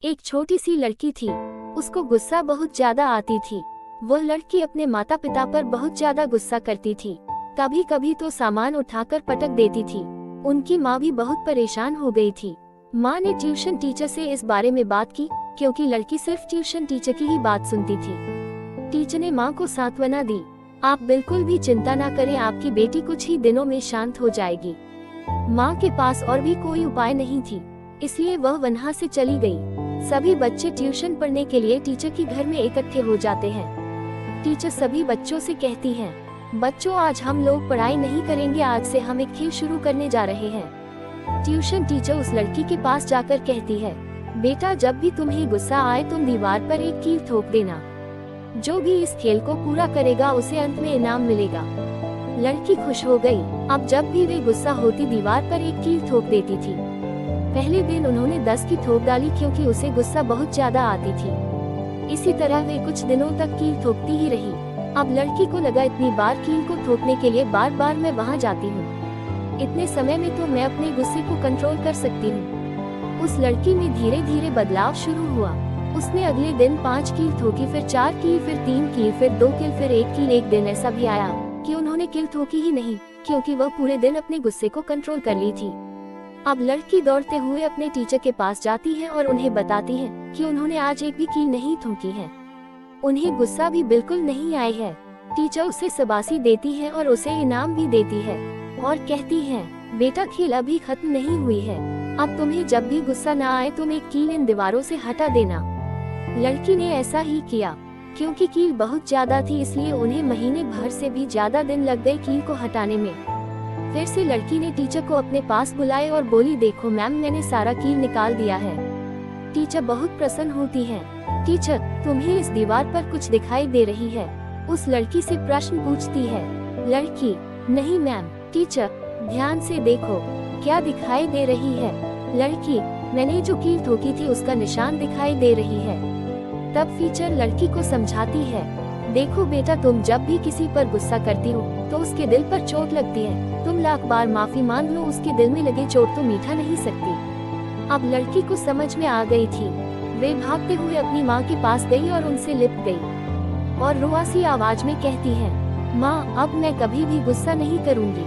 एक छोटी सी लड़की थी। उसको गुस्सा बहुत ज्यादा आती थी। वह लड़की अपने माता पिता पर बहुत ज्यादा गुस्सा करती थी। कभी कभी तो सामान उठाकर पटक देती थी। उनकी माँ भी बहुत परेशान हो गई थी। माँ ने ट्यूशन टीचर से इस बारे में बात की, क्योंकि लड़की सिर्फ ट्यूशन टीचर की ही बात सुनती थी। टीचर ने माँ को सांत्वना दी, आप बिल्कुल भी चिंता ना करें, आपकी बेटी कुछ ही दिनों में शांत हो जाएगी। माँ के पास और भी कोई उपाय नहीं थी, इसलिए वह वहाँ से चली गई। सभी बच्चे ट्यूशन पढ़ने के लिए टीचर के घर में इकट्ठे हो जाते हैं। टीचर सभी बच्चों से कहती हैं, बच्चों आज हम लोग पढ़ाई नहीं करेंगे, आज से हम एक खेल शुरू करने जा रहे हैं। ट्यूशन टीचर उस लड़की के पास जाकर कहती है, बेटा जब भी तुम्हें गुस्सा आए तुम दीवार पर एक कील ठोक देना। जो भी इस खेल को पूरा करेगा उसे अंत में इनाम मिलेगा। लड़की खुश हो गई। अब जब भी वे गुस्सा होती दीवार पर एक कील ठोक देती थी। पहले दिन उन्होंने 10 की ठोक डाली, क्योंकि उसे गुस्सा बहुत ज्यादा आती थी। इसी तरह वे कुछ दिनों तक कील ठोकती ही रही। अब लड़की को लगा इतनी बार कील को ठोकने के लिए बार बार मैं वहाँ जाती हूँ, इतने समय में तो मैं अपने गुस्से को कंट्रोल कर सकती हूँ। उस लड़की में धीरे धीरे बदलाव शुरू हुआ। उसने अगले दिन 5 कील ठोकी, फिर 4 कील, फिर 3 कील, फिर 2 कील, फिर 1 कील। एक दिन ऐसा भी आया कि उन्होंने कील ठोकी ही नहीं, क्योंकि वह पूरे दिन अपने गुस्से को कंट्रोल कर ली थी। अब लड़की दौड़ते हुए अपने टीचर के पास जाती है और उन्हें बताती है कि उन्होंने आज एक भी कील नहीं ठोकी है। उन्हें गुस्सा भी बिल्कुल नहीं आई है। टीचर उसे शाबाशी देती है और उसे इनाम भी देती है और कहती है, बेटा खेल अभी खत्म नहीं हुई है, अब तुम्हें जब भी गुस्सा ना आए तुम एक कील इन दीवारों से हटा देना। लड़की ने ऐसा ही किया। क्योंकि कील बहुत ज्यादा थी, इसलिए उन्हें महीने भर से भी ज्यादा दिन लग गए कील को हटाने में। फिर से लड़की ने टीचर को अपने पास बुलाए और बोली, देखो मैम मैंने सारा कील निकाल दिया है। टीचर बहुत प्रसन्न होती हैं। टीचर तुम्हें इस दीवार पर कुछ दिखाई दे रही है? उस लड़की से प्रश्न पूछती है। लड़की, नहीं मैम। टीचर, ध्यान से देखो क्या दिखाई दे रही है? लड़की, मैंने जो कील ठोकी थी उसका निशान दिखाई दे रही है। तब टीचर लड़की को समझाती है, देखो बेटा तुम जब भी किसी पर गुस्सा करती हो तो उसके दिल पर चोट लगती है। तुम लाख बार माफी मांग लो, उसके दिल में लगे चोट तो मीठा नहीं सकती। अब लड़की को समझ में आ गई थी। वे भागते हुए अपनी माँ के पास गई और उनसे लिपट गई और रुआसी आवाज में कहती है, माँ अब मैं कभी भी गुस्सा नहीं करूँगी।